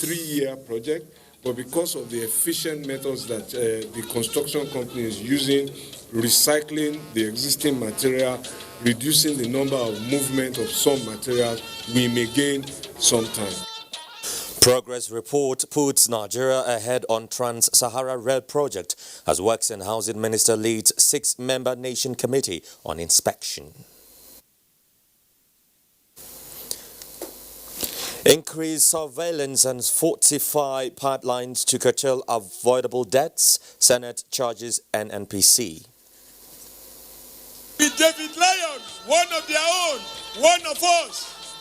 3-year project, but because of the efficient methods that the construction company is using, recycling the existing material, reducing the number of movement of some materials, we may gain some time. Progress report puts Nigeria ahead on Trans-Sahara Rail project as Works and Housing Minister leads 6-member nation committee on inspection. Increase surveillance and fortify pipelines to curtail avoidable deaths, Senate charges NNPC. With David Lyon, one of their own, one of us.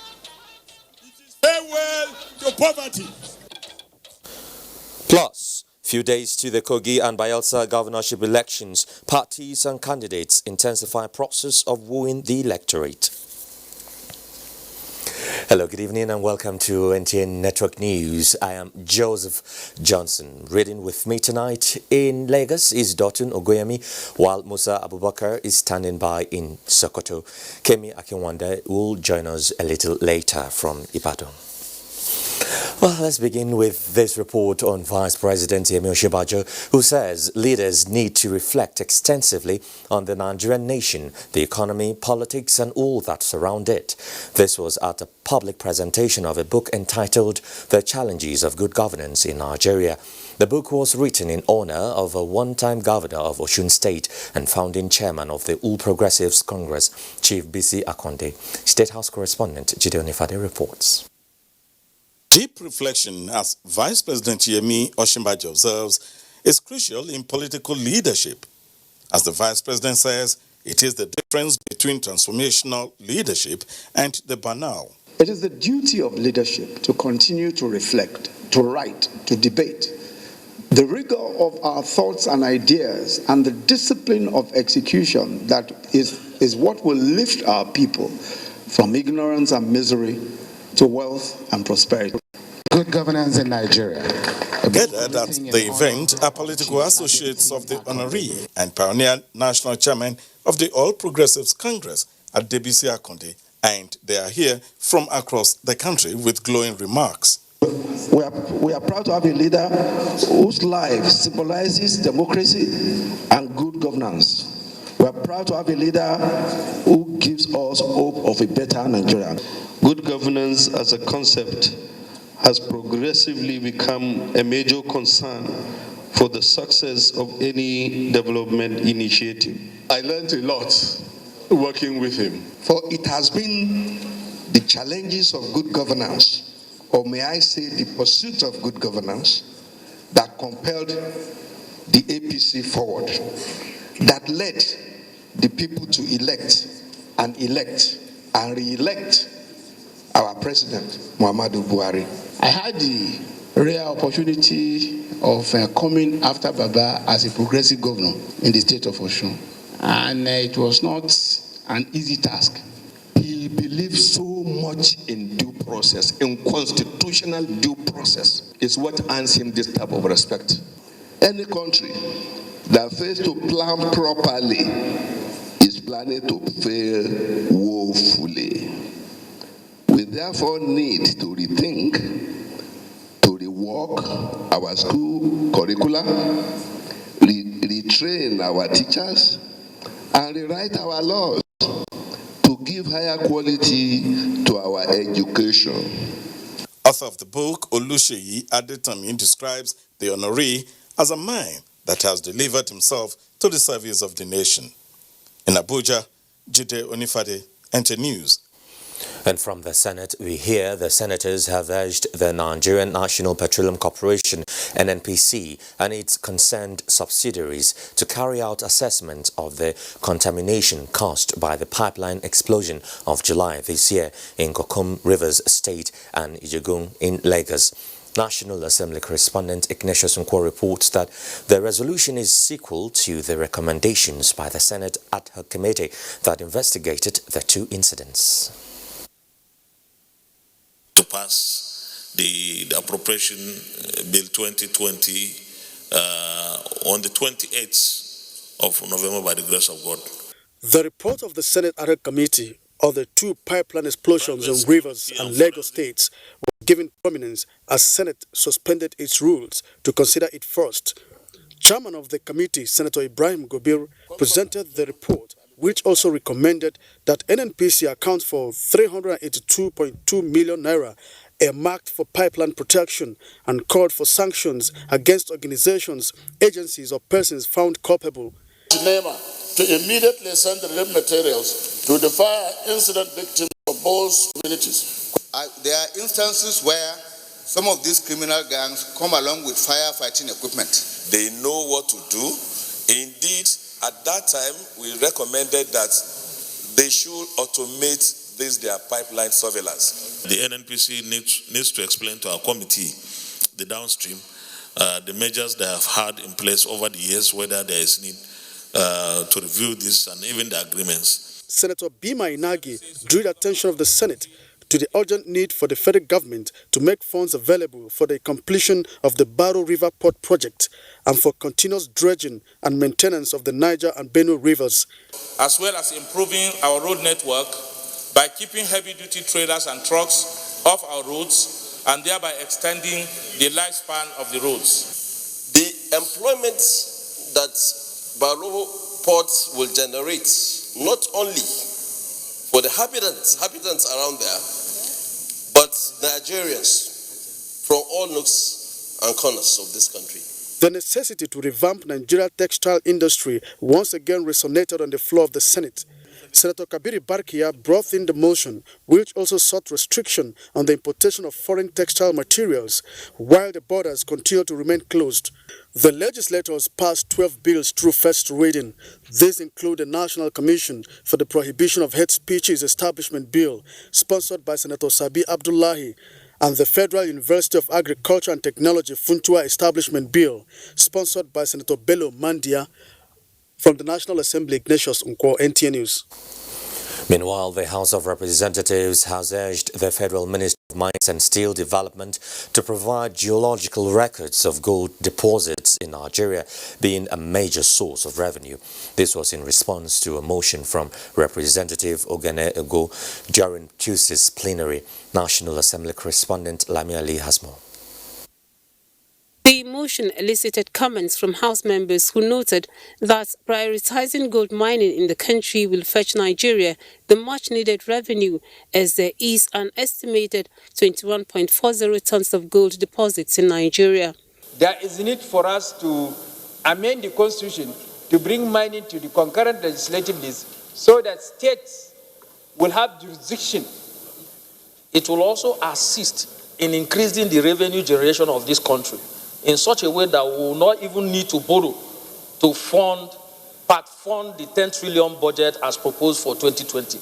It is farewell to poverty. Plus, few days to the Kogi and Bayelsa governorship elections, parties and candidates intensify process of wooing the electorate. Hello, good evening and welcome to NTN Network News. I am Joseph Johnson. Reading with me tonight in Lagos is Dotun Ogoyemi, while Musa Abubakar is standing by in Sokoto. Kemi Akinwande will join us a little later from Ibadan. Well, let's begin with this report on Vice President Yemi Osinbajo, who says leaders need to reflect extensively on the Nigerian nation, the economy, politics and all that surround it. This was at a public presentation of a book entitled The Challenges of Good Governance in Nigeria. The book was written in honor of a one-time governor of Osun State and founding chairman of the All Progressives Congress, Chief Bisi Akande. State House correspondent Jide Onifade reports. Deep reflection, as Vice President Yemi Osinbajo observes, is crucial in political leadership. As the Vice President says, it is the difference between transformational leadership and the banal. It is the duty of leadership to continue to reflect, to write, to debate. The rigor of our thoughts and ideas and the discipline of execution that is what will lift our people from ignorance and misery to wealth and prosperity. Good governance in Nigeria. Gathered at the event are political associates of the honoree and pioneer national chairman of the All Progressives Congress, Adebisi Akande, and they are here from across the country with glowing remarks. We are proud to have a leader whose life symbolizes democracy and good governance. We are proud to have a leader who gives us hope of a better Nigeria. Good governance as a concept has progressively become a major concern for the success of any development initiative. I learned a lot working with him. For it has been the challenges of good governance, or may I say the pursuit of good governance, that compelled the APC forward, that led the people to elect and re-elect our President, Muhammadu Buhari. I had the rare opportunity of coming after Baba as a progressive governor in the state of Osun. And it was not an easy task. He believed so much in due process, in constitutional due process. It's what earns him this type of respect. Any country that fails to plan properly is planning to fail woefully. We therefore need to rethink, to rework our school curricula, retrain our teachers, and rewrite our laws to give higher quality to our education. Author of the book, Oluseyi Adetomi, describes the honoree as a man that has delivered himself to the service of the nation. In Abuja, Jide Onifade, NTN News. And from the Senate, we hear the senators have urged the Nigerian National Petroleum Corporation, NNPC, and its concerned subsidiaries to carry out assessment of the contamination caused by the pipeline explosion of July this year in Kokom Rivers State and Ijegun in Lagos. National Assembly correspondent Ignatius Nkwo reports that the resolution is sequel to the recommendations by the Senate ad hoc committee that investigated the two incidents. To pass the appropriation bill 2020 on the 28th of November by the grace of God. The report of the Senate ad hoc committee Other two pipeline explosions in Rivers and Lagos states were given prominence as Senate suspended its rules to consider it first. Chairman of the committee, Senator Ibrahim Gobir, presented the report, which also recommended that NNPC account for 382.2 million naira earmarked for pipeline protection and called for sanctions against organizations, agencies or persons found culpable. NEMA to immediately send the relief materials to the fire incident victims of both communities. There are instances where some of these criminal gangs come along with firefighting equipment. They know what to do. Indeed, at that time, we recommended that they should automate their pipeline surveillance. The NNPC needs to explain to our committee, the downstream, the measures they have had in place over the years, whether there is need to review this and even the agreements. Senator Bima Inagi drew the attention of the Senate to the urgent need for the federal government to make funds available for the completion of the Baro River Port project and for continuous dredging and maintenance of the Niger and Benue rivers, as well as improving our road network by keeping heavy-duty trailers and trucks off our roads and thereby extending the lifespan of the roads. The employment that Baro Port will generate, not only for the inhabitants around there, but Nigerians from all nooks and corners of this country. The necessity to revamp Nigeria's textile industry once again resonated on the floor of the Senate. Senator Kabiri Barkia brought in the motion, which also sought restriction on the importation of foreign textile materials, while the borders continue to remain closed. The legislators passed 12 bills through first reading. These include the National Commission for the Prohibition of Hate Speeches Establishment Bill, sponsored by Senator Sabi Abdullahi, and the Federal University of Agriculture and Technology Funtua Establishment Bill, sponsored by Senator Bello Mandia. From the National Assembly, Ignatius Nkwo, NTN News. Meanwhile, the House of Representatives has urged the Federal Ministry of Mines and Steel Development to provide geological records of gold deposits in Nigeria, being a major source of revenue. This was in response to a motion from Representative Ogene Ego during Tuesday's plenary. National Assembly correspondent Lami Ali has more. The motion elicited comments from House members who noted that prioritizing gold mining in the country will fetch Nigeria the much-needed revenue, as there is an estimated 21.40 tons of gold deposits in Nigeria. There is a need for us to amend the constitution to bring mining to the concurrent legislative list so that states will have jurisdiction. It will also assist in increasing the revenue generation of this country in such a way that we will not even need to borrow to fund the 10 trillion budget as proposed for 2020.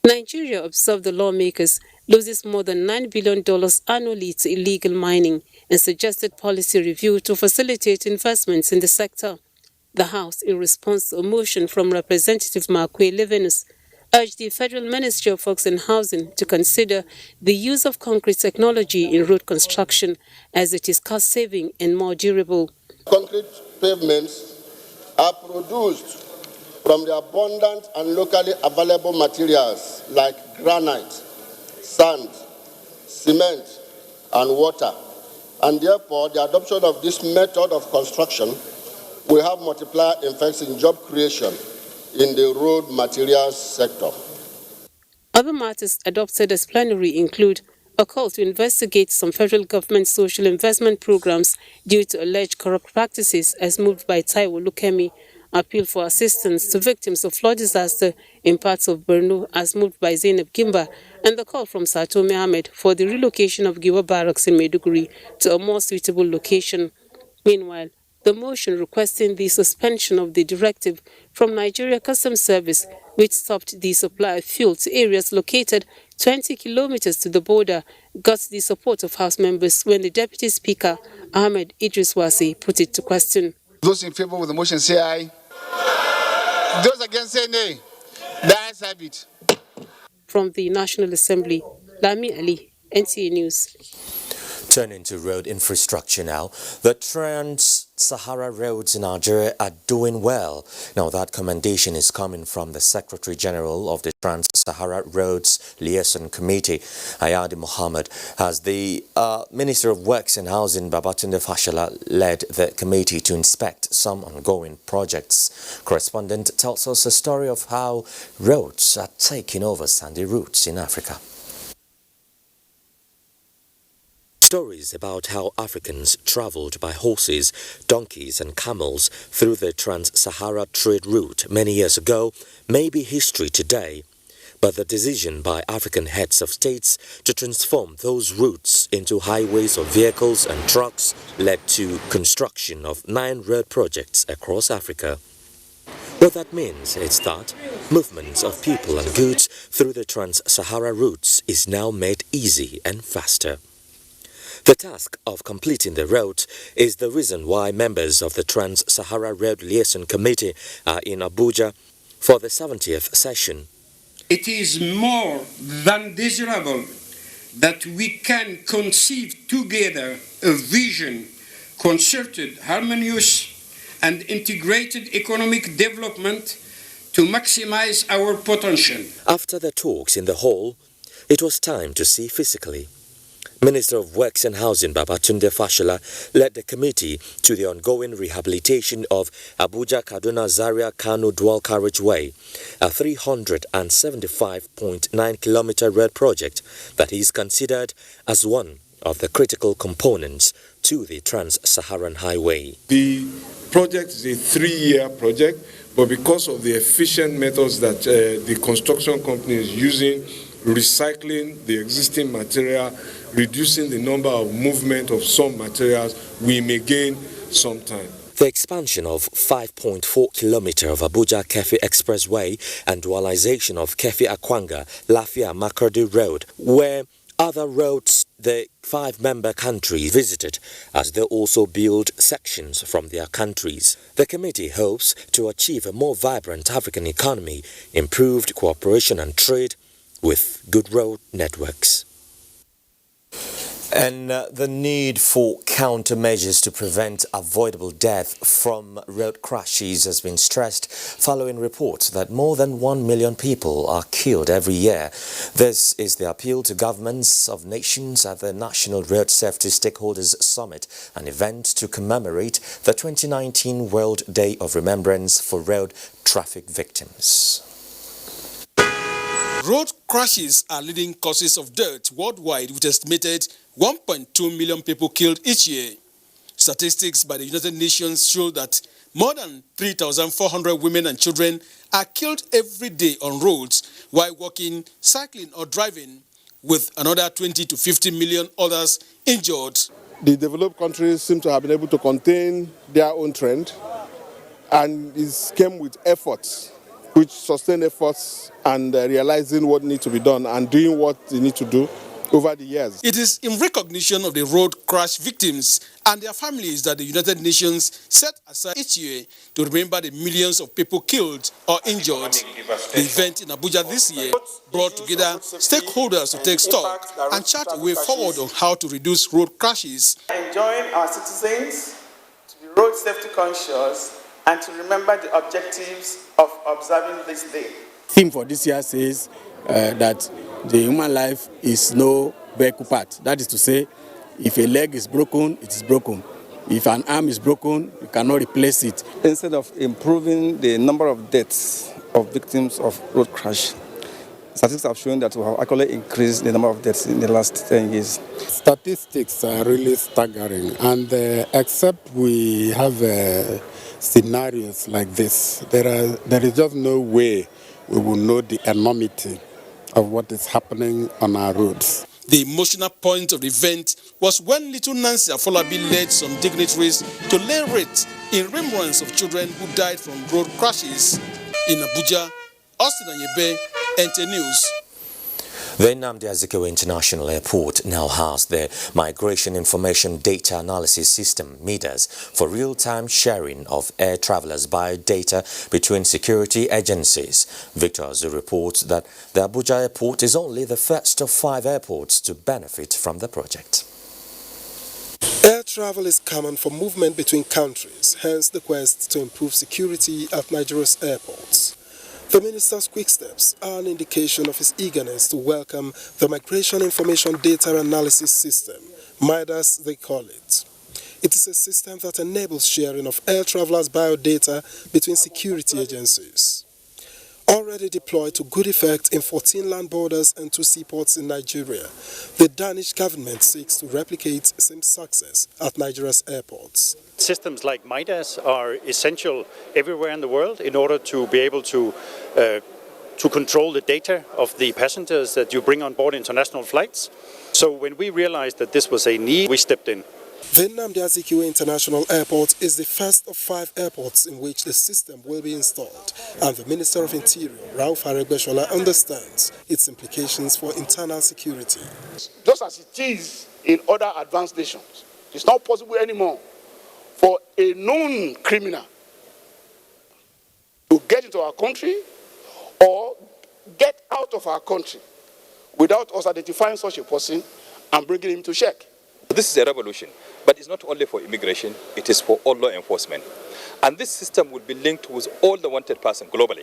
Nigeria, observed the lawmakers, loses more than $9 billion annually to illegal mining and suggested policy review to facilitate investments in the sector. The House, in response to a motion from Representative Makwe Levenus, urged the Federal Ministry of Works and Housing to consider the use of concrete technology in road construction, as it is cost-saving and more durable. Concrete pavements are produced from the abundant and locally available materials like granite, sand, cement, and water. And therefore, the adoption of this method of construction will have multiplier effects in job creation in the road materials sector. Other matters adopted as plenary include a call to investigate some federal government social investment programs due to alleged corrupt practices as moved by Taiwo Lukemi, appeal for assistance to victims of flood disaster in parts of Borno as moved by Zainab Gimba, and the call from Sato Ahmed for the relocation of Giwa Barracks in Maiduguri to a more suitable location. Meanwhile, the motion requesting the suspension of the directive from Nigeria Customs Service, which stopped the supply of fuel to areas located 20 kilometers to the border, got the support of House members when the Deputy Speaker, Ahmed Idris Wasi, put it to question. Those in favor of the motion say aye. Those against say nay. The ayes have it. From the National Assembly, Lami Ali, NTA News. Turning to road infrastructure now, the Trans Trans-Sahara roads in Nigeria are doing well. Now that commendation is coming from the Secretary General of the Trans-Sahara Roads Liaison Committee, Ayadi Mohammed, as the Minister of Works and Housing, Babatunde Fashola, led the committee to inspect some ongoing projects. Correspondent tells us a story of how roads are taking over sandy routes in Africa. Stories about how Africans traveled by horses, donkeys and camels through the Trans-Sahara trade route many years ago may be history today, but the decision by African heads of states to transform those routes into highways of vehicles and trucks led to construction of 9 road projects across Africa. What that means is that movements of people and goods through the Trans-Sahara routes is now made easy and faster. The task of completing the route is the reason why members of the Trans-Sahara Road Liaison Committee are in Abuja for the 70th session. It is more than desirable that we can conceive together a vision, concerted, harmonious, and integrated economic development to maximize our potential. After the talks in the hall, it was time to see physically. Minister of Works and Housing Babatunde Fashola led the committee to the ongoing rehabilitation of Abuja-Kaduna-Zaria-Kano dual carriageway, a 375.9-kilometer road project that is considered as one of the critical components to the Trans-Saharan Highway. The project is a 3-year project, but because of the efficient methods that the construction company is using, recycling the existing material, reducing the number of movement of some materials, we may gain some time. The expansion of 5.4 kilometer of Abuja-Kefi Expressway and dualization of Kefi-Akwanga-Lafia-Makurdi Road were other roads the 5-member countries visited, as they also build sections from their countries. The committee hopes to achieve a more vibrant African economy, improved cooperation and trade with good road networks. And the need for countermeasures to prevent avoidable death from road crashes has been stressed following reports that more than 1 million people are killed every year. This is the appeal to governments of nations at the National Road Safety Stakeholders Summit, an event to commemorate the 2019 World Day of Remembrance for Road Traffic Victims. Road crashes are leading causes of death worldwide, with estimated 1.2 million people killed each year. Statistics by the United Nations show that more than 3,400 women and children are killed every day on roads while walking, cycling or driving, with another 20 to 50 million others injured. The developed countries seem to have been able to contain their own trend, and it came with efforts, which sustained efforts and realizing what needs to be done and doing what they need to do over the years. It is in recognition of the road crash victims and their families that the United Nations set aside each year to remember the millions of people killed or injured. The event in Abuja this year brought together stakeholders to take stock and chart a way forward on how to reduce road crashes. Enjoin our citizens to be road safety conscious and to remember the objectives of observing this day. Theme for this year says that the human life is no vehicle part. That is to say, if a leg is broken, it is broken. If an arm is broken, you cannot replace it. Instead of improving the number of deaths of victims of road crash, statistics have shown that we have actually increased the number of deaths in the last 10 years. Statistics are really staggering, and except we have scenarios like this, there is just no way we will know the enormity of what is happening on our roads. The emotional point of the event was when little Nancy Afolabi led some dignitaries to lay wreaths in remembrance of children who died from road crashes. In Abuja, Austin Anyebe, NT News. The Nnamdi Azikiwe International Airport now has the Migration Information Data Analysis System, MIDAS, for real-time sharing of air travelers' biodata between security agencies. Victor Azu reports that the Abuja Airport is only the first of 5 airports to benefit from the project. Air travel is common for movement between countries, hence the quest to improve security at Nigeria's airports. The minister's quick steps are an indication of his eagerness to welcome the Migration Information Data Analysis System, MIDAS they call it. It is a system that enables sharing of air travelers' biodata between security agencies. Already deployed to good effect in 14 land borders and 2 seaports in Nigeria, the Danish government seeks to replicate same success at Nigeria's airports. Systems like MIDAS are essential everywhere in the world in order to be able to control the data of the passengers that you bring on board international flights. So when we realized that this was a need, we stepped in. The Nnamdi Azikiwe International Airport is the first of 5 airports in which the system will be installed, and the Minister of Interior, Rauf Aregbesola, understands its implications for internal security. Just as it is in other advanced nations, it's not possible anymore for a known criminal to get into our country or get out of our country without us identifying such a person and bringing him to check. This is a revolution, but it's not only for immigration, it is for all law enforcement. And this system will be linked with all the wanted persons globally,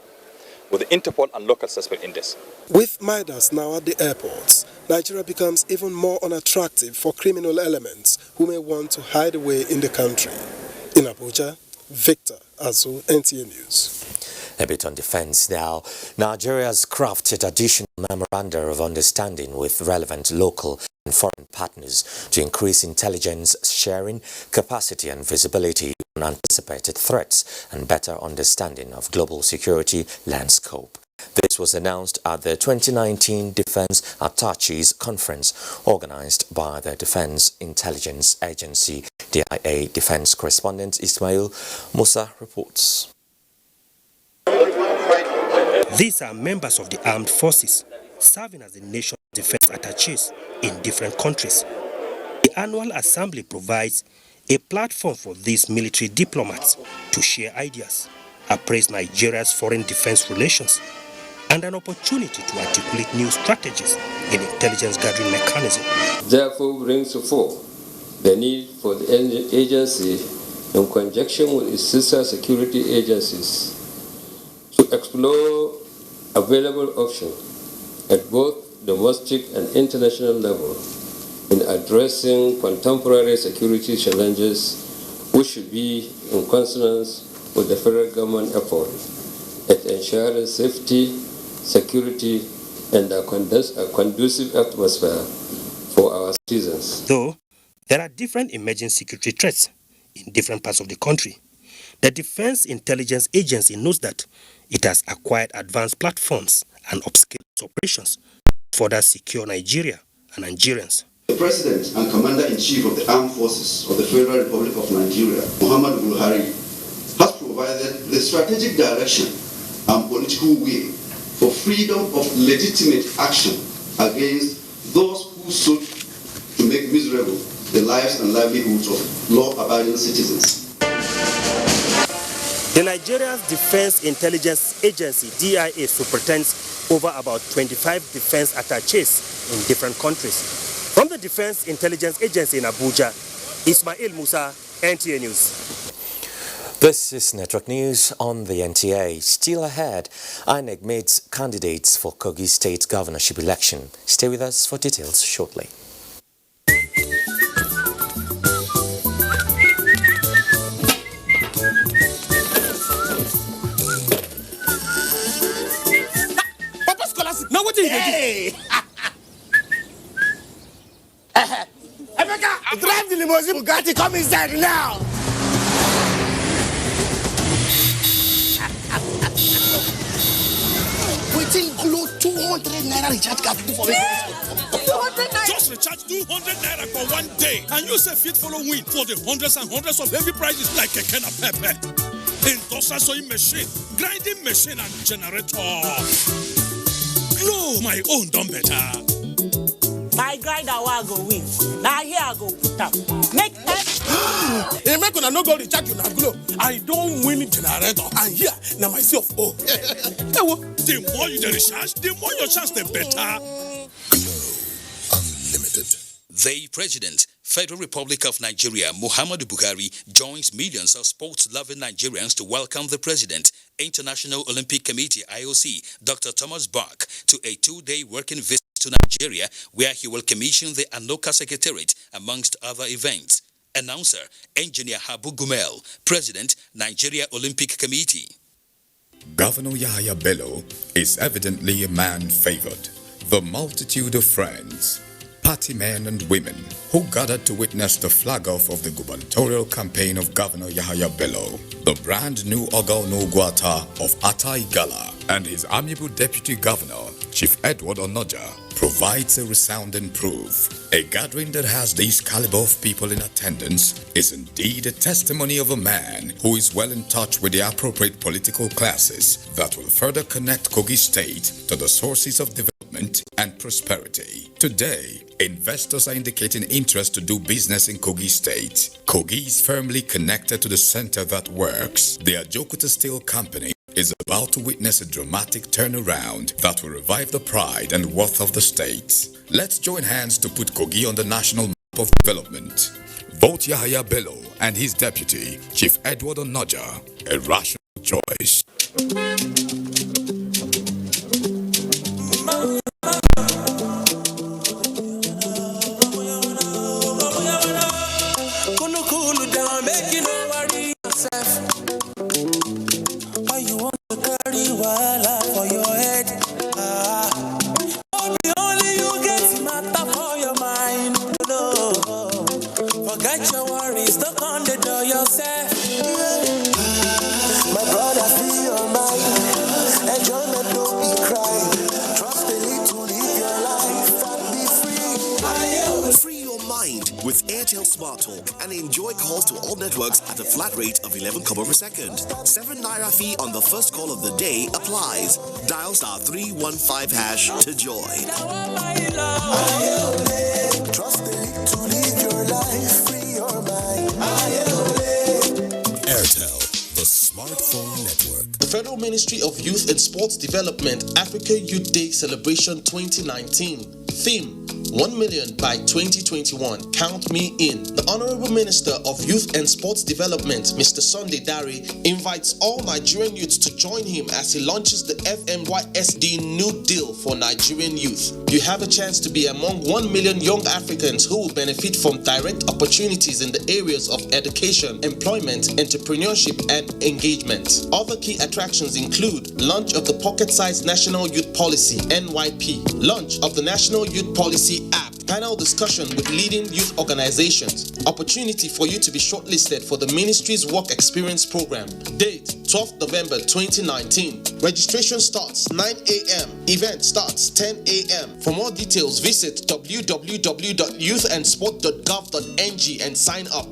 with the Interpol and local suspect index. With MIDAS now at the airports, Nigeria becomes even more unattractive for criminal elements who may want to hide away in the country. In Abuja, Victor Azu, NTA News. A bit on defense now. Nigeria has crafted additional memoranda of understanding with relevant local and foreign partners to increase intelligence sharing, capacity and visibility on anticipated threats and better understanding of global security landscape. This was announced at the 2019 Defense Attaches Conference organized by the Defense Intelligence Agency. DIA Defense correspondent Ismail Musa reports. These are members of the armed forces serving as the nation's defense attaches in different countries. The annual assembly provides a platform for these military diplomats to share ideas, appraise Nigeria's foreign defense relations, and an opportunity to articulate new strategies in intelligence gathering mechanism. Therefore brings to fore the need for the agency, in conjunction with its sister security agencies, to explore available options at both domestic and international level in addressing contemporary security challenges, which should be in consonance with the federal government effort at ensuring safety, security, and a conducive atmosphere for our citizens. Though there are different emerging security threats in different parts of the country, the Defense Intelligence Agency knows that it has acquired advanced platforms and upskilled operations to further secure Nigeria and Nigerians. The President and Commander-in-Chief of the Armed Forces of the Federal Republic of Nigeria, Muhammadu Buhari, has provided the strategic direction and political will for freedom of legitimate action against those who sought to make miserable the lives and livelihoods of law-abiding citizens. The Nigeria's Defense Intelligence Agency, DIA, superintends over about 25 defense attaches in different countries. From the Defense Intelligence Agency in Abuja, Ismail Musa, NTA News. This is Network News on the NTA. Still ahead, INEC meets candidates for Kogi State governorship election. Stay with us for details shortly. Now what are you doing? Emeka, drive the limousine Bugatti, come inside now. Waiting below 200 naira recharge card for me. 200 naira. Just recharge 200 naira for one day, and you say fit follow win for the hundreds and hundreds of heavy prizes like a can of pepper, Intosa sewing machine, grinding machine, and generator. Glow, my own done better. My grinder will go win. Now here I go put up. Make Hey, make una no go recharge you na Glow. I don't win generator, and here now myself. Oh, the more you recharge, the more your chance the better. Unlimited. The President, Federal Republic of Nigeria, Muhammadu Buhari, joins millions of sports-loving Nigerians to welcome the President, International Olympic Committee, IOC, Dr. Thomas Bach, to a 2-day working visit to Nigeria, where he will commission the Anoka Secretariat, amongst other events. Announcer, Engineer Habu Gumel, President, Nigeria Olympic Committee. Governor Yahaya Bello is evidently a man favored. The multitude of friends, party men and women who gathered to witness the flag-off of the gubernatorial campaign of Governor Yahaya Bello, the brand new Ogaonu Guata of Atai Gala, and his amiable deputy governor, Chief Edward Onoja, provides a resounding proof. A gathering that has this caliber of people in attendance is indeed a testimony of a man who is well in touch with the appropriate political classes that will further connect Kogi State to the sources of development and prosperity. Today, investors are indicating interest to do business in Kogi State. Kogi is firmly connected to the center that works. The Ajokuta Steel Company is about to witness a dramatic turnaround that will revive the pride and worth of the state. Let's join hands to put Kogi on the national map of development. Vote Yahaya Bello and his deputy, Chief Edward Onoja, a rational choice. with Airtel Smart Talk and enjoy calls to all networks at a flat rate of 11 kobo per second. 7 naira fee on the first call of the day applies. Dial *315# to join. Airtel, the smartphone network. The Federal Ministry of Youth and Sports Development Africa Youth Day Celebration 2019. Theme: 1 million by 2021. Count me in. The Honorable Minister of Youth and Sports Development, Mr. Sunday Dare, invites all Nigerian youths to join him as he launches the FMYSD New Deal for Nigerian youth. You have a chance to be among 1 million young Africans who will benefit from direct opportunities in the areas of education, employment, entrepreneurship, and engagement. Other key attractions include launch of the pocket-sized National Youth Policy (NYP), launch of the National Youth Policy app, panel discussion with leading youth organizations, opportunity for you to be shortlisted for the ministry's work experience program. Date: 12th November 2019. Registration starts 9 a.m. Event starts 10 a.m. For more details, visit www.youthandsport.gov.ng and sign up.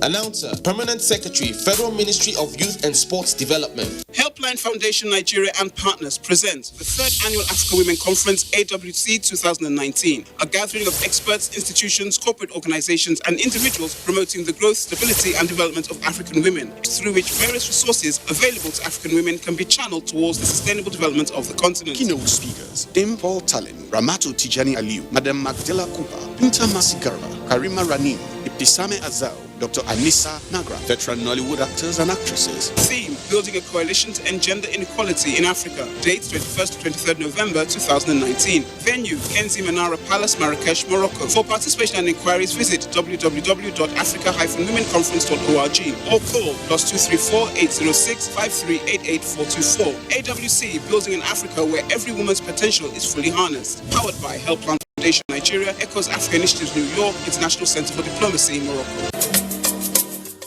Announcer, Permanent Secretary, Federal Ministry of Youth and Sports Development. Helpline Foundation Nigeria and partners present the 3rd Annual Africa Women Conference AWC 2019, a gathering of experts, institutions, corporate organizations, and individuals promoting the growth, stability, and development of African women, through which various resources available to African women can be channeled towards the sustainable development of the continent. Keynote speakers: Dame Paul Talin, Ramatu Tijani Aliu, Madam Magdala Cooper, Binta Masigarba, Karima Ranim, Ibtisame Azal, Dr. Anissa Nagra, veteran Nollywood actors and actresses. Theme: Building a Coalition to End Gender Inequality in Africa. Date: 21st to 23rd November 2019. Venue: Kenzi Manara Palace, Marrakesh, Morocco. For participation and inquiries, visit www.africa-womenconference.org or call +234 806 5388424. AWC: Building an Africa where every woman's potential is fully harnessed. Powered by Helpline Foundation Nigeria, Echoes Africa Initiatives New York, International Center for Diplomacy, Morocco.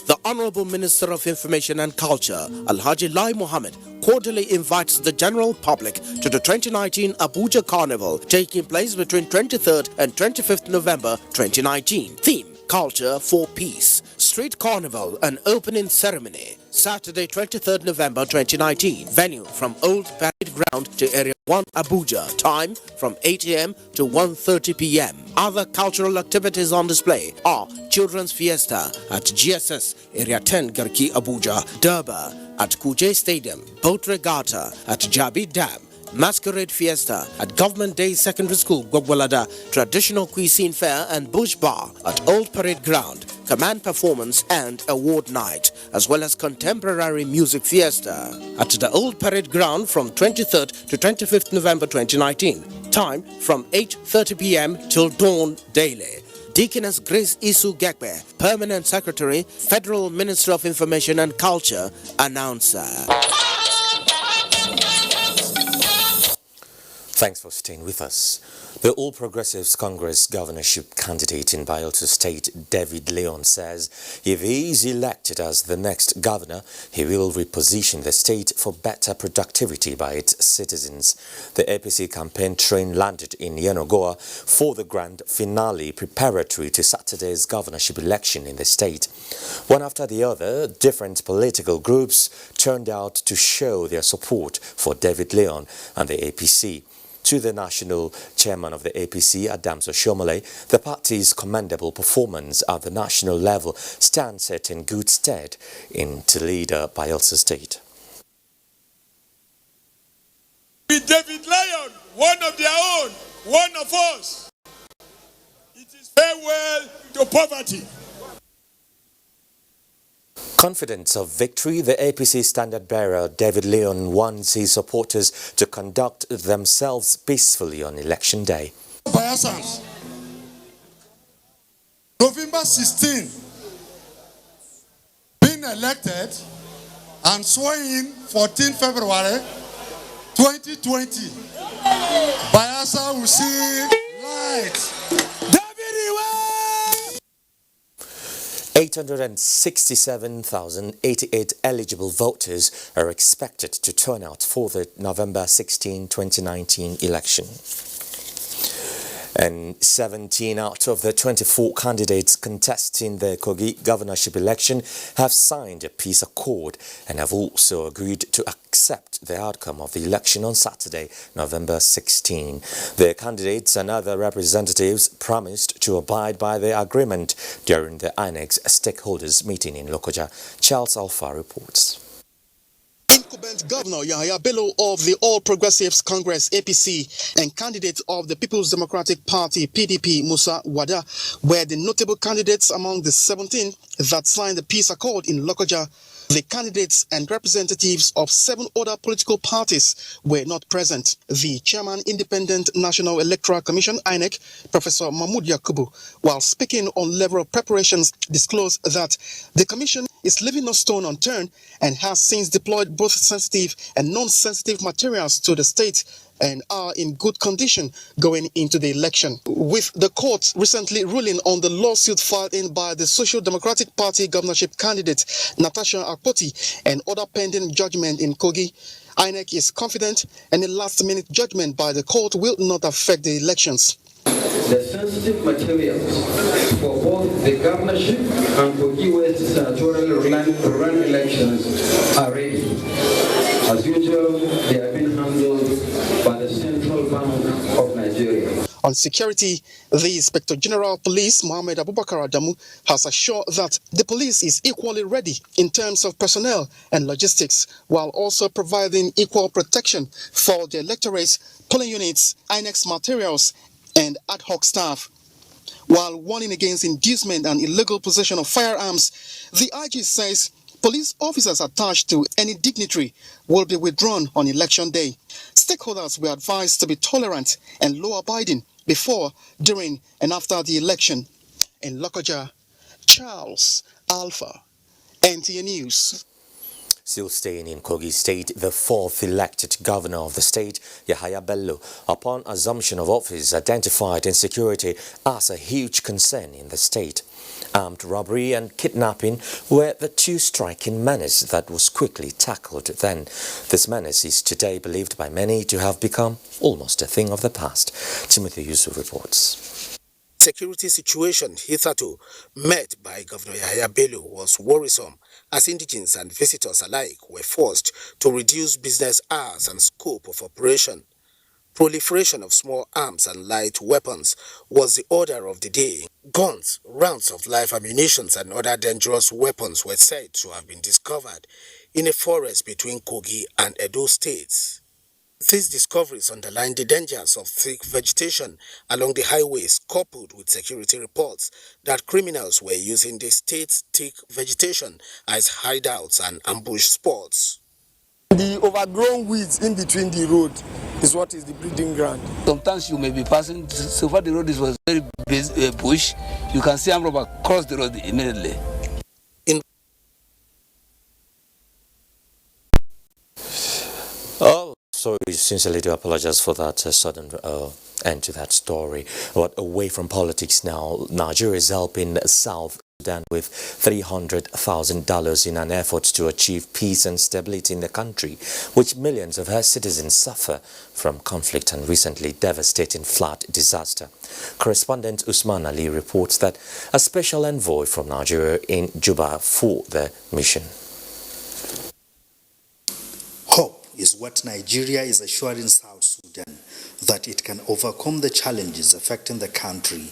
The Honorable Minister of Information and Culture, Alhaji Lai Mohammed, cordially invites the general public to the 2019 Abuja Carnival, taking place between 23rd and 25th November 2019. Theme: Culture for Peace. Street Carnival and opening ceremony. Saturday, 23rd November 2019. Venue: from Old Parade Ground to Area 1, Abuja. Time: from 8 a.m. to 1:30 p.m. Other cultural activities on display are Children's Fiesta at GSS Area 10, Garki, Abuja. Durbar at Kuje Stadium. Boat Regatta at Jabi Dam. Masquerade Fiesta at Government Day Secondary School, Gwagwalada, Traditional Cuisine Fair and Bush Bar at Old Parade Ground, Command Performance and Award Night, as well as Contemporary Music Fiesta at the Old Parade Ground from 23rd to 25th November 2019. Time from 8:30 p.m. till dawn daily. Deaconess Grace Isu Gekbe, Permanent Secretary, Federal Minister of Information and Culture, announcer. Thanks for staying with us. The All Progressives Congress governorship candidate in Bayelsa State, David Leon, says if he is elected as the next governor, he will reposition the state for better productivity by its citizens. The APC campaign train landed in Yenagoa for the grand finale preparatory to Saturday's governorship election in the state. One after the other, different political groups turned out to show their support for David Leon and the APC. To the national chairman of the APC, Adams Oshomole, the party's commendable performance at the national level stands it in good stead to lead Bayelsa State. With David Leon, one of their own, one of us, it is farewell to poverty. Confident of victory, the APC standard-bearer David Leon wants his supporters to conduct themselves peacefully on election day. Bayelsans, November 16, being elected and sworn in 14 February 2020, Bayelsa will see light. 867,088 eligible voters are expected to turn out for the November 16, 2019 election. And 17 out of the 24 candidates contesting the Kogi governorship election have signed a peace accord and have also agreed to accept the outcome of the election on Saturday, November 16. The candidates and other representatives promised to abide by the agreement during the INEC stakeholders meeting in Lokoja. Charles Alpha reports. Incumbent Governor Yahaya Bello of the All Progressives Congress APC and candidate of the People's Democratic Party PDP Musa Wada were the notable candidates among the 17 that signed the peace accord in Lokoja. The candidates and representatives of 7 other political parties were not present. The chairman, Independent National Electoral Commission, INEC, Professor Mahmoud Yakubu, while speaking on level of preparations, disclosed that the commission is leaving no stone unturned and has since deployed both sensitive and non-sensitive materials to the state and are in good condition going into the election. With the court recently ruling on the lawsuit filed in by the Social Democratic Party governorship candidate Natasha Akpoti and other pending judgment in Kogi, INEC is confident any last-minute judgment by the court will not affect the elections. The sensitive materials for both the governorship and Kogi West senatorial run elections are ready. As usual, they have been handled by the Central Bank of Nigeria. On security, the Inspector General of Police, Mohammed Abubakar Adamu, has assured that the police is equally ready in terms of personnel and logistics, while also providing equal protection for the electorates, polling units, INEC materials, and ad hoc staff. While warning against inducement and illegal possession of firearms, the IG says police officers attached to any dignitary will be withdrawn on election day. Stakeholders were advised to be tolerant and law-abiding before, during, and after the election. In Lokoja, Charles Alpha, NTA News. Still staying in Kogi State, the 4th elected governor of the state, Yahaya Bello, upon assumption of office, identified insecurity as a huge concern in the state. Armed robbery and kidnapping were the 2 striking menace that was quickly tackled then. This menace is today believed by many to have become almost a thing of the past. Timothy Yusuf reports. Security situation hitherto met by Governor Yahaya Bello was worrisome, as indigents and visitors alike were forced to reduce business hours and scope of operation. Proliferation of small arms and light weapons was the order of the day. Guns, rounds of live ammunition and other dangerous weapons were said to have been discovered in a forest between Kogi and Edo states. These discoveries underline the dangers of thick vegetation along the highways, coupled with security reports that criminals were using the state's thick vegetation as hideouts and ambush spots. The overgrown weeds in between the road is what is the breeding ground. Sometimes you may be passing, so far the road was very bush, you can see armed robber cross the road immediately. So we sincerely do apologize for that sudden end to that story. But away from politics now, Nigeria is helping South Sudan with $300,000 in an effort to achieve peace and stability in the country, which millions of her citizens suffer from conflict and recently devastating flood disaster. Correspondent Usman Ali reports that a special envoy from Nigeria in Juba for the mission. Hope is what Nigeria is assuring South Sudan, that it can overcome the challenges affecting the country.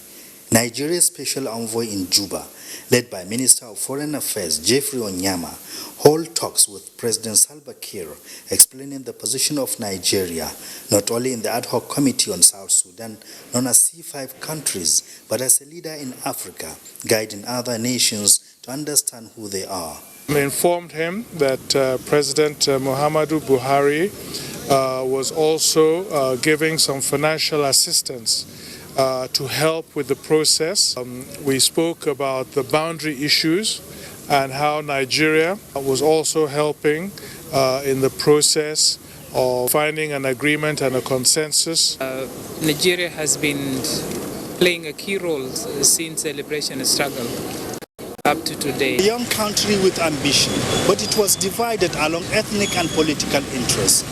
Nigeria's special envoy in Juba, led by Minister of Foreign Affairs Jeffrey Onyama, held talks with President Salva Kiir, explaining the position of Nigeria, not only in the ad hoc committee on South Sudan, known as C5 countries, but as a leader in Africa, guiding other nations to understand who they are. I informed him that President Muhammadu Buhari was also giving some financial assistance to help with the process. We spoke about the boundary issues and how Nigeria was also helping in the process of finding an agreement and a consensus. Nigeria has been playing a key role since the liberation struggle up to today. A young country with ambition, but it was divided along ethnic and political interests.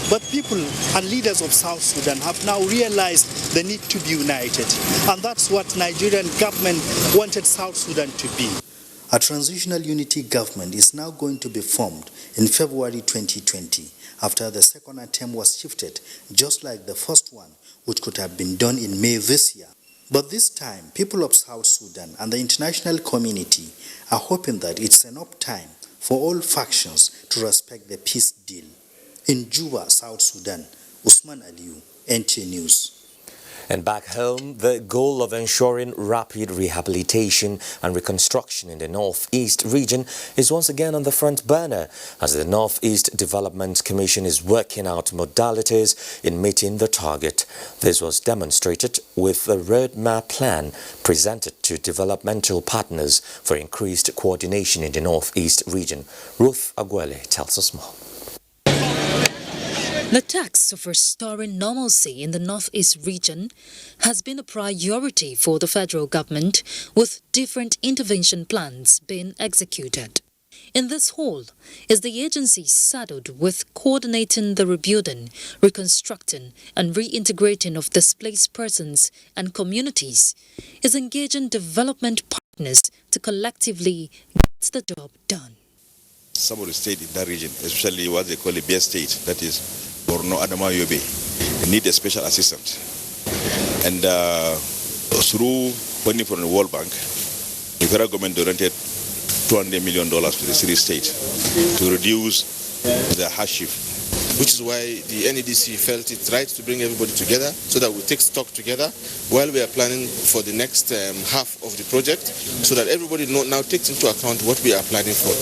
But people and leaders of South Sudan have now realized the need to be united. And that's what Nigerian government wanted South Sudan to be. A transitional unity government is now going to be formed in February 2020, after the second attempt was shifted, just like the first one, which could have been done in May this year. But this time, people of South Sudan and the international community are hoping that it's enough time for all factions to respect the peace deal. In Juba, South Sudan, Usman Aliyu, NTA News. And back home, the goal of ensuring rapid rehabilitation and reconstruction in the Northeast region is once again on the front burner as the Northeast Development Commission is working out modalities in meeting the target. This was demonstrated with the roadmap plan presented to developmental partners for increased coordination in the Northeast region. Ruth Aguele tells us more. The task of restoring normalcy in the Northeast region has been a priority for the federal government, with different intervention plans being executed. In this hall is the agency saddled with coordinating the rebuilding, reconstructing and reintegrating of displaced persons and communities, is engaging development partners to collectively get the job done. Some of the states in that region, especially what they call a bare state, that is Borno, Adamawa, Yobe, need a special assistant. And through funding from the World Bank, the federal government donated $200 million to the city state to reduce the hardship. Which is why the NEDC felt it right to bring everybody together so that we take stock together while we are planning for the next half of the project, so that everybody now takes into account what we are planning for.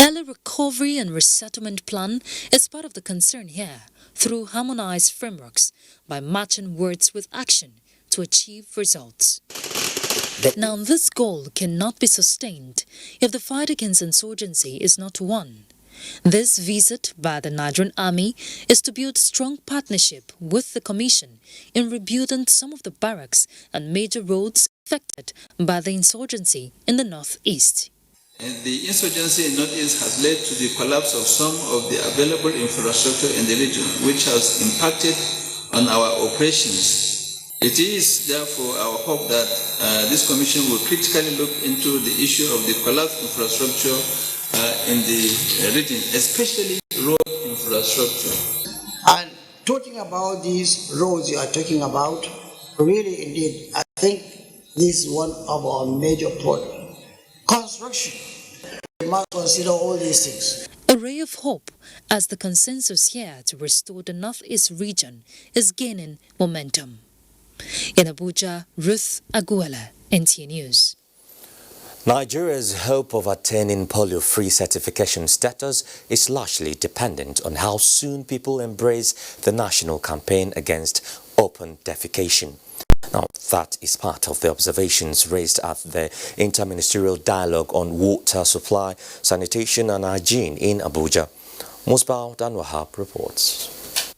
Early recovery and resettlement plan is part of the concern here through harmonized frameworks by matching words with action to achieve results. Now, this goal cannot be sustained if the fight against insurgency is not won. This visit by the Nigerian Army is to build strong partnership with the Commission in rebuilding some of the barracks and major roads affected by the insurgency in the Northeast. And the insurgency in Northeast has led to the collapse of some of the available infrastructure in the region, which has impacted on our operations. It is therefore our hope that this Commission will critically look into the issue of the collapsed infrastructure in the region, especially road infrastructure. And talking about these roads you are talking about, really indeed, I think this is one of our major problems. Construction, we must consider all these things. A ray of hope as the consensus here to restore the Northeast region is gaining momentum. In Abuja, Ruth Aguela, NTA News. Nigeria's hope of attaining polio-free certification status is largely dependent on how soon people embrace the national campaign against open defecation. Now, that is part of the observations raised at the Interministerial Dialogue on Water Supply, Sanitation and Hygiene in Abuja. Musbah Danwahab reports.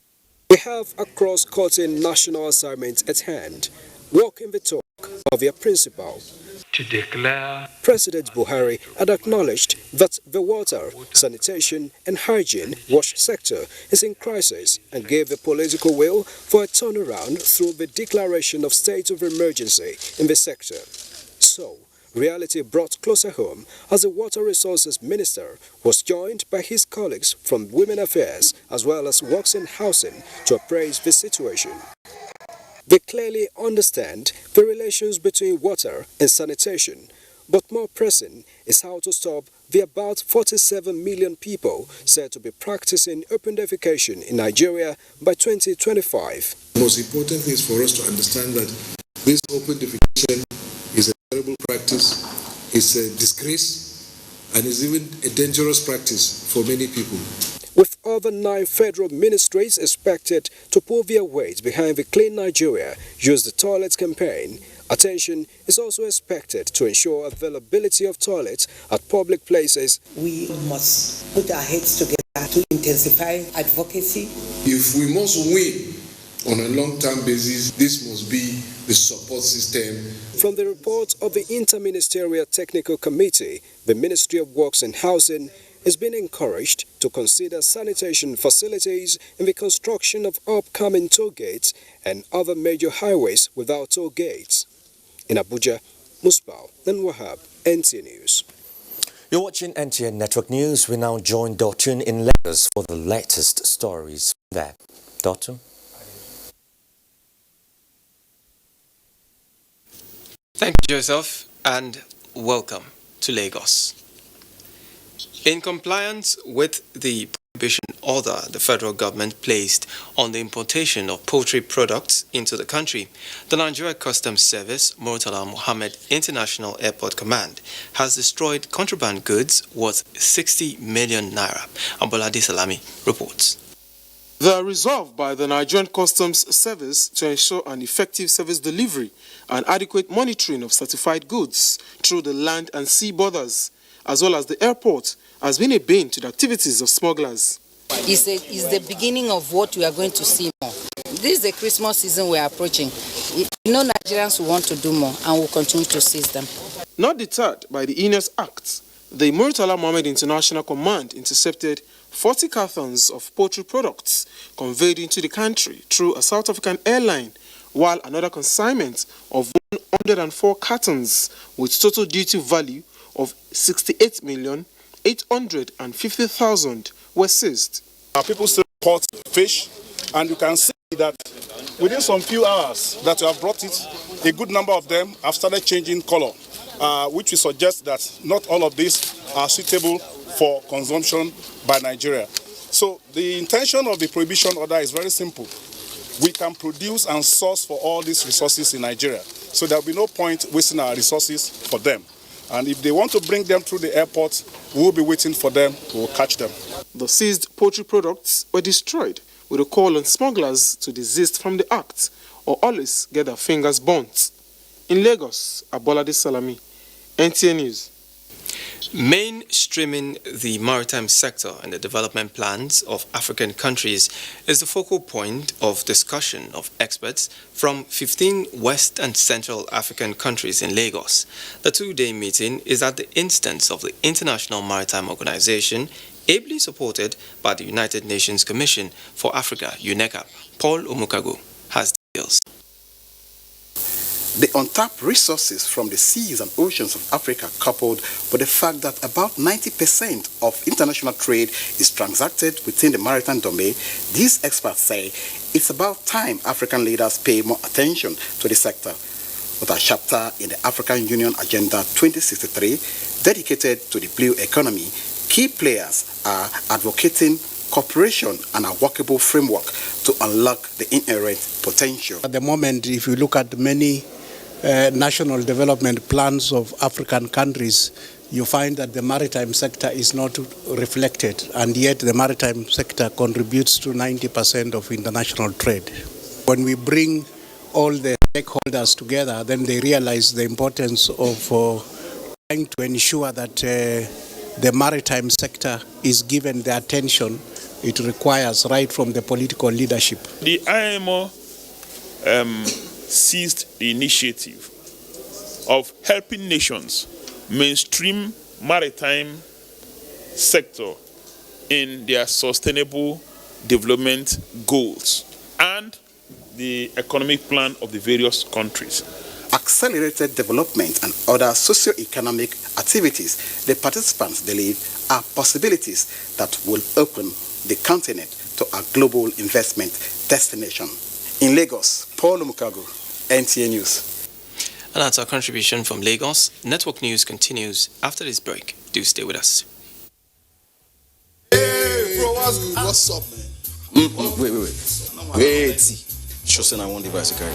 We have a cross-cutting national assignment at hand, walking the talk of their principal. To declare President Buhari had acknowledged that the water, sanitation and hygiene wash sector is in crisis and gave the political will for a turnaround through the declaration of state of emergency in the sector. So, reality brought closer home as the Water Resources Minister was joined by his colleagues from Women Affairs as well as Works and Housing to appraise the situation. They clearly understand the relations between water and sanitation, but more pressing is how to stop the about 47 million people said to be practicing open defecation in Nigeria by 2025. The most important thing is for us to understand that this open defecation is a terrible practice, it's a disgrace, and is even a dangerous practice for many people. With other 9 federal ministries expected to pull their weight behind the Clean Nigeria Use the Toilet campaign, attention is also expected to ensure availability of toilets at public places. We must put our heads together to intensify advocacy. If we must win on a long-term basis, this must be the support system. From the report of the Interministerial Technical Committee, the Ministry of Works and Housing is being encouraged to consider sanitation facilities in the construction of upcoming toll gates and other major highways without toll gates. In Abuja, Musbah Danwahab, NTA News. You're watching NTN Network News. We now join Dotun in Lagos for the latest stories there. Dotun? Thank you, Joseph, and welcome to Lagos. In compliance with the prohibition order the federal government placed on the importation of poultry products into the country, the Nigeria Customs Service, Murtala Mohammed International Airport Command, has destroyed contraband goods worth 60 million naira. Abolade Salami reports. They are resolved by the Nigerian Customs Service to ensure an effective service delivery and adequate monitoring of certified goods through the land and sea borders, as well as the airport, has been a bane to the activities of smugglers. It's the beginning of what we are going to see more. This is the Christmas season we are approaching. You know, Nigerians will want to do more and will continue to seize them. Not deterred by the heinous acts, the Murtala Mohammed International Command intercepted 40 cartons of poultry products conveyed into the country through a South African airline, while another consignment of 104 cartons with total duty value of 68,850,000 were seized. Our people still report fish, and you can see that within some few hours that we have brought it, a good number of them have started changing color, which will suggest that not all of these are suitable for consumption by Nigeria. So the intention of the prohibition order is very simple. We can produce and source for all these resources in Nigeria, so there will be no point wasting our resources for them. And if they want to bring them through the airport, we will be waiting for them, we will catch them. The seized poultry products were destroyed with a call on smugglers to desist from the act or always get their fingers burnt. In Lagos, Abolade Salami, NTA News. Mainstreaming the maritime sector and the development plans of African countries is the focal point of discussion of experts from 15 West and Central African countries in Lagos. The two-day meeting is at the instance of the International Maritime Organization, ably supported by the United Nations Commission for Africa, UNECA. Paul Omukago has details. The untapped resources from the seas and oceans of Africa, coupled with the fact that about 90% of international trade is transacted within the maritime domain, these experts say it's about time African leaders pay more attention to the sector. With a chapter in the African Union Agenda 2063 dedicated to the blue economy, Key players are advocating cooperation and a workable framework to unlock the inherent potential. At the moment, if you look at many national development plans of African countries, you find that the maritime sector is not reflected, and yet the maritime sector contributes to 90% of international trade. When we bring all the stakeholders together, then they realize the importance of trying to ensure that the maritime sector is given the attention it requires right from the political leadership. The IMO seized the initiative of helping nations mainstream maritime sector in their sustainable development goals and the economic plan of the various countries. Accelerated development and other socio-economic activities the participants believe are possibilities that will open the continent to a global investment destination. In Lagos, Paul Mukago, NTA News. And that's our contribution from Lagos. Network News continues after this break. Do stay with us. Hey, bro, what's up, man? Wait. Sure, I won't device a carry.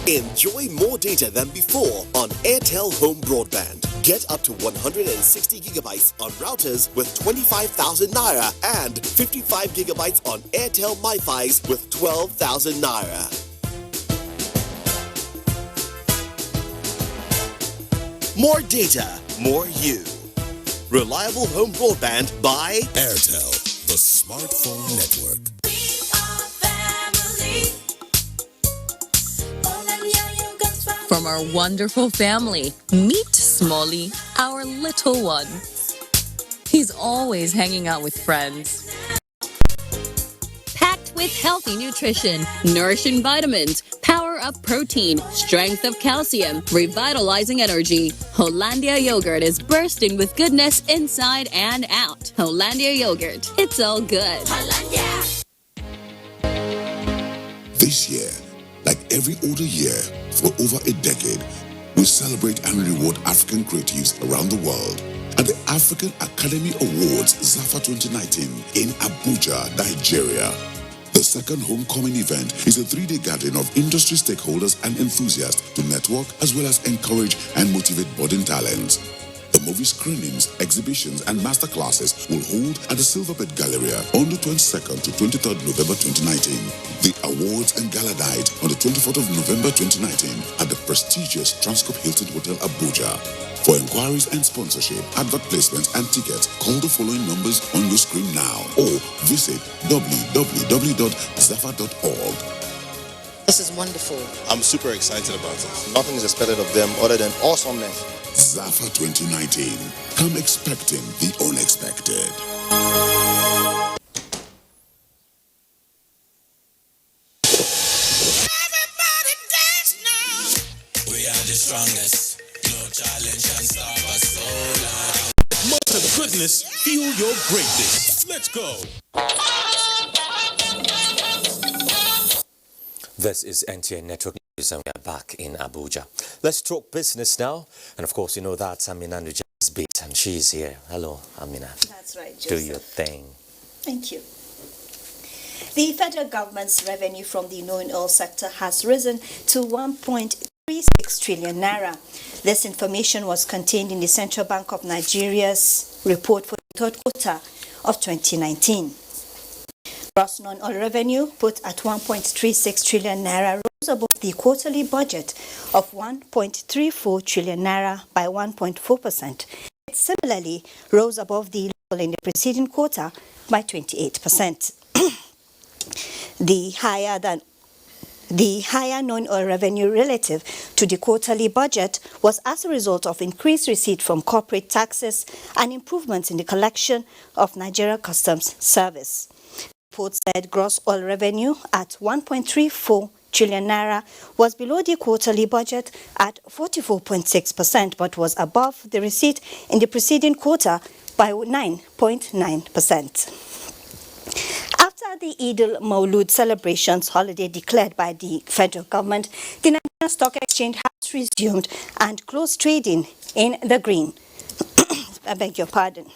Enjoy more data than before on Airtel Home Broadband. Get up to 160 gigabytes on routers with 25,000 Naira and 55 gigabytes on Airtel MiFis with 12,000 Naira. More data, more you. Reliable home broadband by Airtel, the smartphone network. From our wonderful family, meet Smalley, our little one. He's always hanging out with friends. Packed with healthy nutrition, nourishing vitamins, power-up protein, strength of calcium, revitalizing energy. Hollandia yogurt is bursting with goodness inside and out. Hollandia yogurt, it's all good. Hollandia. This year, like every other year, for over a decade, we celebrate and reward African creatives around the world at the African Academy Awards ZAFA 2019 in Abuja, Nigeria. The second homecoming event is a 3-day gathering of industry stakeholders and enthusiasts to network as well as encourage and motivate budding talents. The movie screenings, exhibitions, and masterclasses will hold at the Silverbird Galleria on the 22nd to 23rd November 2019. The awards and gala night on the 24th of November 2019 at the prestigious Transcorp Hilton Hotel Abuja. For inquiries and sponsorship, advert placements, and tickets, call the following numbers on your screen now or visit www.zafa.org. This is wonderful. I'm super excited about this. Nothing is expected of them other than awesomeness. ZAFA 2019. Come expecting the unexpected. Everybody dance now. We are the strongest. No challenge can stop us so long. Most of goodness, fuel your greatness. Let's go. This is NTA Network News and we are back in Abuja. Let's talk business now. And of course, you know that's Amina Nuja's beat and she's here. Hello, Amina. That's right, Joseph. Do your thing. Thank you. The federal government's revenue from the non-oil sector has risen to 1.36 trillion naira. This information was contained in the Central Bank of Nigeria's report for the third quarter of 2019. Gross non-oil revenue, put at 1.36 trillion naira, rose above the quarterly budget of 1.34 trillion naira by 1.4%. It similarly rose above the level in the preceding quarter by 28%. The higher non-oil revenue relative to the quarterly budget was as a result of increased receipt from corporate taxes and improvements in the collection of Nigeria Customs Service. report said gross oil revenue at 1.34 trillion naira was below the quarterly budget at 44.6%, but was above the receipt in the preceding quarter by 9.9%. After the Eid al-Mawlud celebrations holiday declared by the federal government, the Nigerian Stock Exchange has resumed and closed trading in the green. I beg your pardon.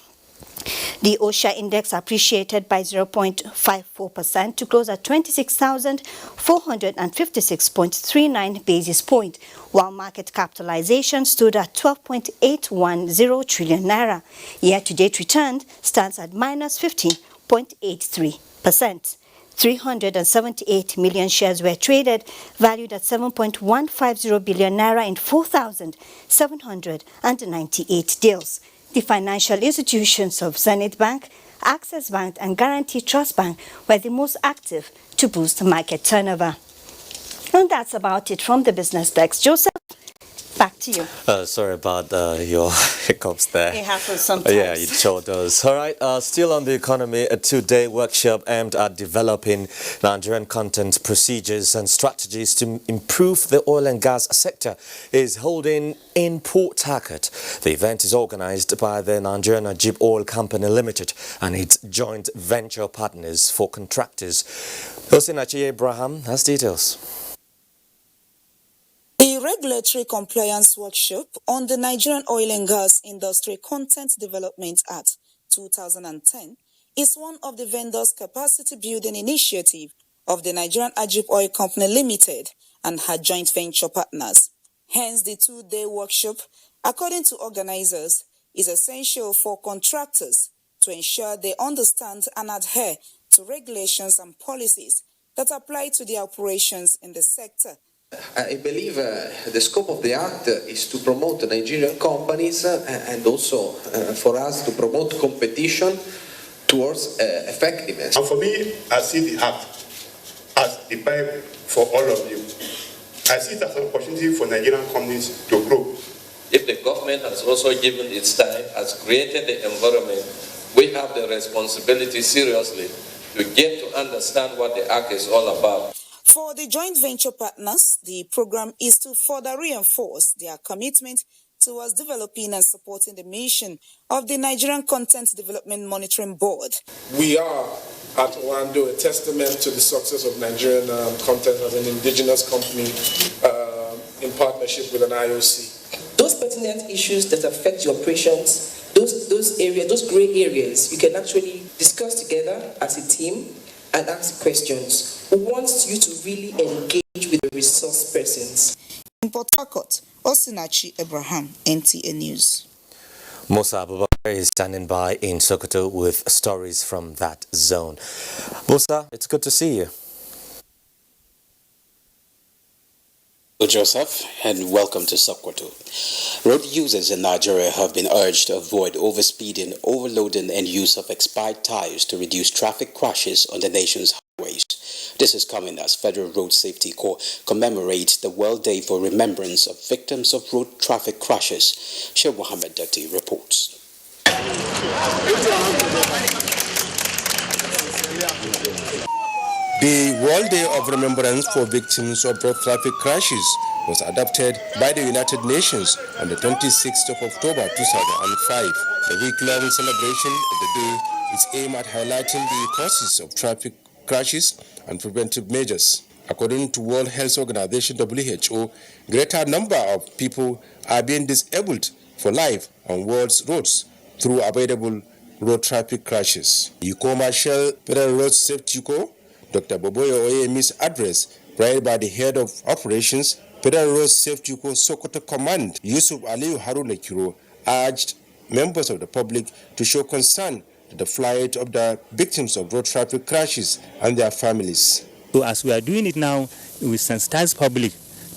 The OSHA index appreciated by 0.54% to close at 26,456.39 basis points, while market capitalization stood at 12.810 trillion naira. Year-to-date return stands at minus 15.83%. 378 million shares were traded, valued at 7.150 billion naira in 4,798 deals. The financial institutions of Zenith Bank, Access Bank, and Guarantee Trust Bank were the most active to boost market turnover. And that's about it from the business desk. Joseph, back to you. Sorry about your hiccups there. It happens sometimes. Yeah, it sure does. All right, still on the economy, a two-day workshop aimed at developing Nigerian content procedures and strategies to improve the oil and gas sector is holding in Port Harcourt. The event is organized by the Nigerian Ajib Oil Company Limited and its joint venture partners for contractors. Osinachi Abraham has details. A regulatory compliance workshop on the Nigerian Oil and Gas Industry Content Development Act 2010 is one of the vendors' capacity building initiative of the Nigerian Ajib Oil Company Limited and her joint venture partners. Hence, the two-day workshop, according to organizers, is essential for contractors to ensure they understand and adhere to regulations and policies that apply to their operations in the sector. I believe the scope of the act is to promote the Nigerian companies and also for us to promote competition towards effectiveness. And for me, I see the act as a pipe for all of you. I see it as an opportunity for Nigerian companies to grow. If the government has also given its time, has created the environment, we have the responsibility seriously to get to understand what the act is all about. For the joint venture partners, the program is to further reinforce their commitment towards developing and supporting the mission of the Nigerian Content Development Monitoring Board. We are at Wando a testament to the success of Nigerian content as an indigenous company in partnership with an IOC. Those pertinent issues that affect your operations, those areas, those gray areas, you can actually discuss together as a team and ask questions. We want you to really engage with the resource persons. In Port Harcourt, Osinachi Abraham, NTA News. Musa Abubakar is standing by in Sokoto with stories from that zone. Musa, it's good to see you. Joseph, and welcome to Sokoto. Road users in Nigeria have been urged to avoid overspeeding, overloading, and use of expired tires to reduce traffic crashes on the nation's highways. This is coming as Federal Road Safety Corps commemorates the World Day for Remembrance of Victims of Road Traffic Crashes. Sheikh Mohammed Dati reports. The World Day of Remembrance for Victims of Road Traffic Crashes was adopted by the United Nations on the 26th of October 2005. The week-long celebration of the day is aimed at highlighting the causes of traffic crashes and preventive measures. According to World Health Organization WHO, greater number of people are being disabled for life on world's roads through avoidable road traffic crashes. UCO Marshal Federal Road Safety Corps Dr. Boboyo Oyemi's address, read by the head of operations, Federal Road Safety Corps Sokoto Command, Yusuf Aliyu Haruna Kiro, urged members of the public to show concern to the plight of the victims of road traffic crashes and their families. So as we are doing it now, we sensitize public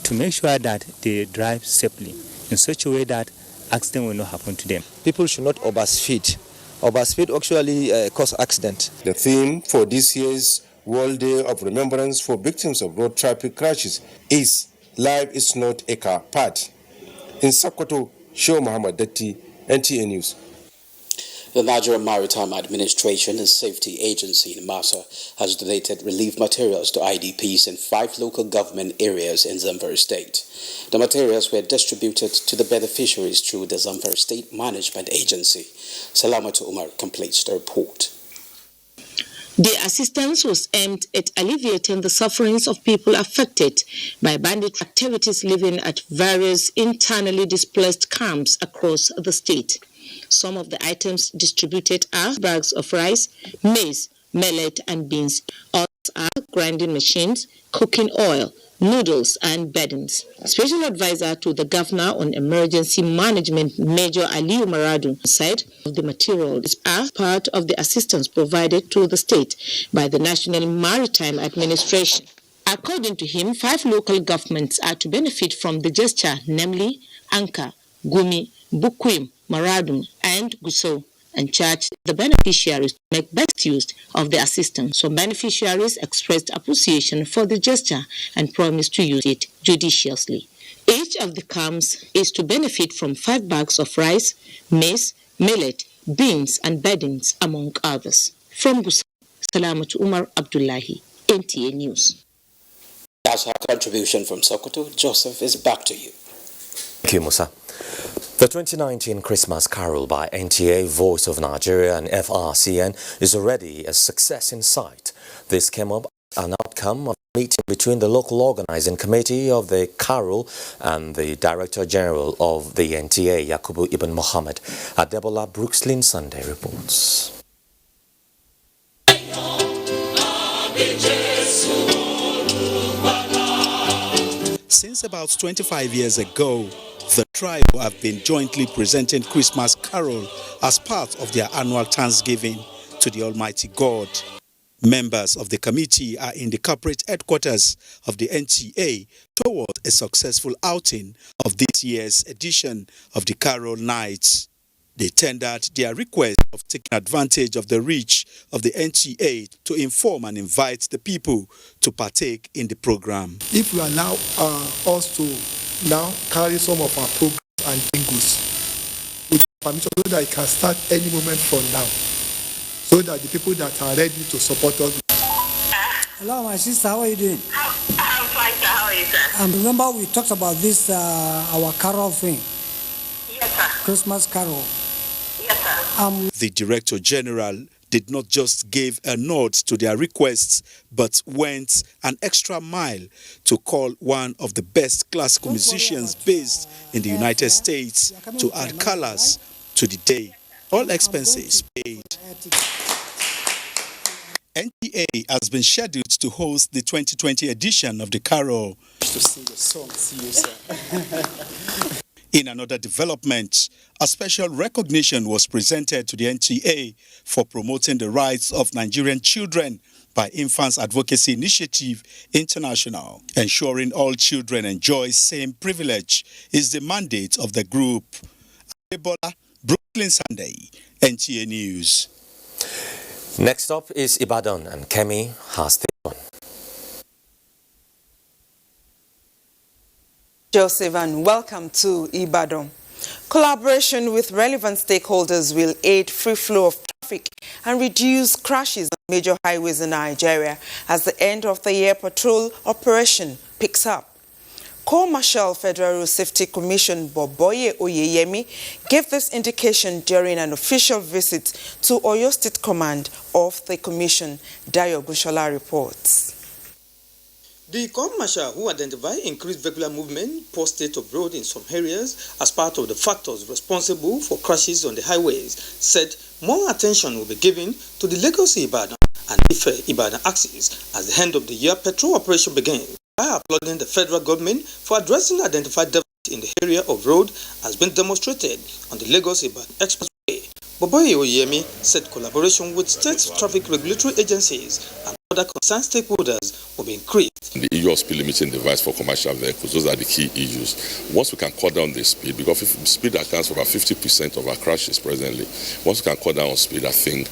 to make sure that they drive safely in such a way that accident will not happen to them. People should not overspeed. Overspeed actually cause accident. The theme for this year's World Day of Remembrance for Victims of Road Traffic Crashes is Life is Not a Car Part. In Sokoto, Sheikh Mohammed Dati, NTA News. The Nigerian Maritime Administration and Safety Agency (NIMASA) has donated relief materials to IDPs in 5 local government areas in Zamfara State. The materials were distributed to the beneficiaries through the Zamfara State Management Agency. Salamatu Umar completes the report. The assistance was aimed at alleviating the sufferings of people affected by bandit activities living at various internally displaced camps across the state. Some of the items distributed are bags of rice, maize, millet, and beans. Others are grinding machines, cooking oil, noodles, and beddings. Special advisor to the governor on emergency management, Major Aliyu Maradu, said the materials are part of the assistance provided to the state by the National Maritime Administration. According to him, 5 local governments are to benefit from the gesture, namely Anka, Gumi, Bukwim, Maradun, and Gusau, and charged the beneficiaries to make best use of the assistance. Some beneficiaries expressed appreciation for the gesture and promised to use it judiciously. Each of the camps is to benefit from 5 bags of rice, maize, millet, beans, and beddings, among others. From Gusau, Salamatu Umar Abdullahi, NTA News. That's our contribution from Sokoto. Joseph, is back to you. Thank you, Musa. The 2019 Christmas Carol by NTA, Voice of Nigeria and FRCN is already a success in sight. This came up as an outcome of a meeting between the local organizing committee of the Carol and the Director General of the NTA, Yakubu Ibn Mohammed. Adebola Brookslyn Sunday reports. Since about 25 years ago, the tribe have been jointly presenting Christmas Carol as part of their annual Thanksgiving to the Almighty God. Members of the committee are in the corporate headquarters of the NTA toward a successful outing of this year's edition of the Carol Nights. They tendered their request of taking advantage of the reach of the NTA to inform and invite the people to partake in the program. If you allow us to now carry some of our programs and jingles with permission so that it can start any moment from now, so that the people that are ready to support us. Hello, my sister, how are you doing? I'm fine, sir. How are you, sir? Remember we talked about this, our carol thing? Yes, sir. Christmas carol. Yes, sir. The Director General did not just give a nod to their requests, but went an extra mile to call one of the best classical musicians based in the United States to add colors to the day. All expenses paid. NTA has been scheduled to host the 2020 edition of the Carol. To sing a song, see you, sir. In another development, a special recognition was presented to the NTA for promoting the rights of Nigerian children by Infants Advocacy Initiative International. Ensuring all children enjoy same privilege is the mandate of the group. Ebola, Brooklyn Sunday, NTA News. Next up is Ibadan, and Kemi has this one. Joseph, and welcome to Ibadan. Collaboration with relevant stakeholders will aid free flow of traffic and reduce crashes on major highways in Nigeria as the end of the year patrol operation picks up. Co-Marshal Federal Road Safety Commission Boboye Oyeyemi gave this indication during an official visit to Oyo State Command of the Commission. Dayo Gushola reports. The Co-Marshal, who identified increased vehicular movement post-state of road in some areas as part of the factors responsible for crashes on the highways, said more attention will be given to the Lagos-Ibadan and Ife-Ibadan axis as the end of the year patrol operation begins. By applauding the federal government for addressing identified deficits in the area of road has been demonstrated on the Lagos-Ibadan Expressway. Boboye Oyeyemi said collaboration with state traffic regulatory agencies and other concerned stakeholders will be increased. The EU speed limiting device for commercial vehicles, those are the key issues. Once we can cut down the speed, because speed accounts for about 50% of our crashes presently, once we can cut down on speed, I think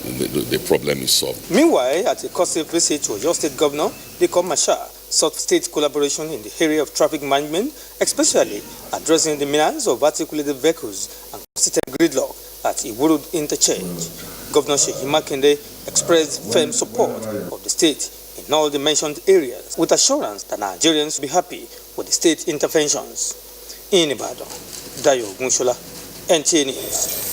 the problem is solved. Meanwhile, at a courtesy visit to your state governor, the Co-Marshal sought state collaboration in the area of traffic management, especially addressing the menace of articulated vehicles and devastated gridlock at Iwuru Interchange. Governor Seyi Makinde expressed firm support of the state in all the mentioned areas, with assurance that Nigerians will be happy with the state interventions. In Ibadan, Dayo Ogunshola, NTA News.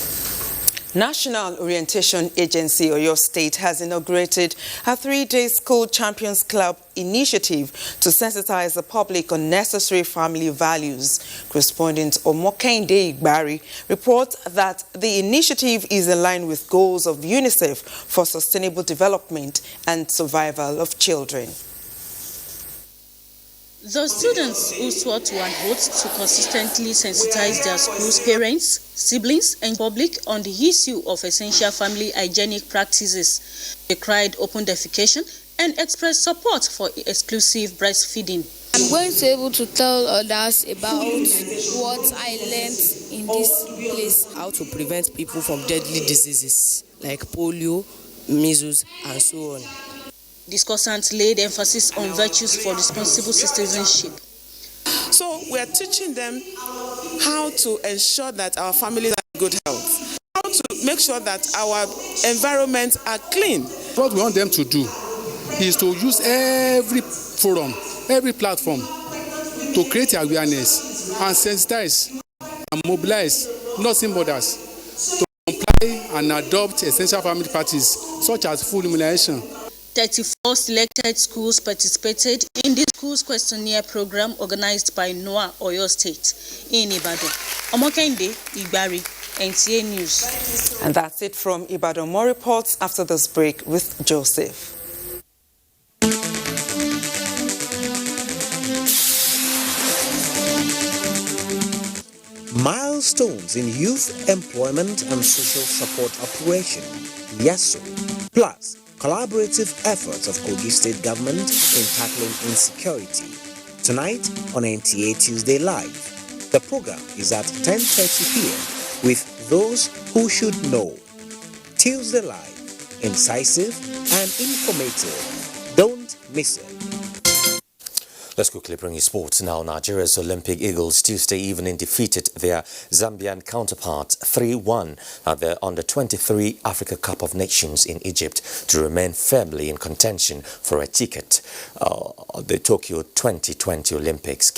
National Orientation Agency Oyo State has inaugurated a 3-day School Champions Club initiative to sensitize the public on necessary family values. Correspondent Omokende Igbari reports that the initiative is in line with goals of UNICEF for sustainable development and survival of children. The students who swore to an oath to consistently sensitize their school's parents, siblings, and public on the issue of essential family hygienic practices. They cried open defecation and expressed support for exclusive breastfeeding. I'm going to be able to tell others about what I learned in this place. How to prevent people from deadly diseases like polio, measles, and so on. Discussants laid emphasis on virtues for responsible citizenship. So we are teaching them how to ensure that our families are in good health, how to make sure that our environments are clean. What we want them to do is to use every forum, every platform to create awareness and sensitize and mobilize nursing mothers to comply and adopt essential family practices such as full immunization. 34 selected schools participated in the schools questionnaire program organized by NOAA Oyo State in Ibadan. Omokende Igbari, NTA News. And that's it from Ibadan. More reports after this break with Joseph. Milestones in Youth Employment and Social Support Operation, YESO, plus collaborative efforts of Kogi State Government in tackling insecurity. Tonight on NTA Tuesday Live, the program is at 10:30 p.m. with Those Who Should Know. Tuesday Live, incisive and informative. Don't miss it. Let's quickly bring you sports now. Nigeria's Olympic Eagles Tuesday evening defeated their Zambian counterparts 3-1 at the Under-23 Africa Cup of Nations in Egypt to remain firmly in contention for a ticket the Tokyo 2020 Olympics.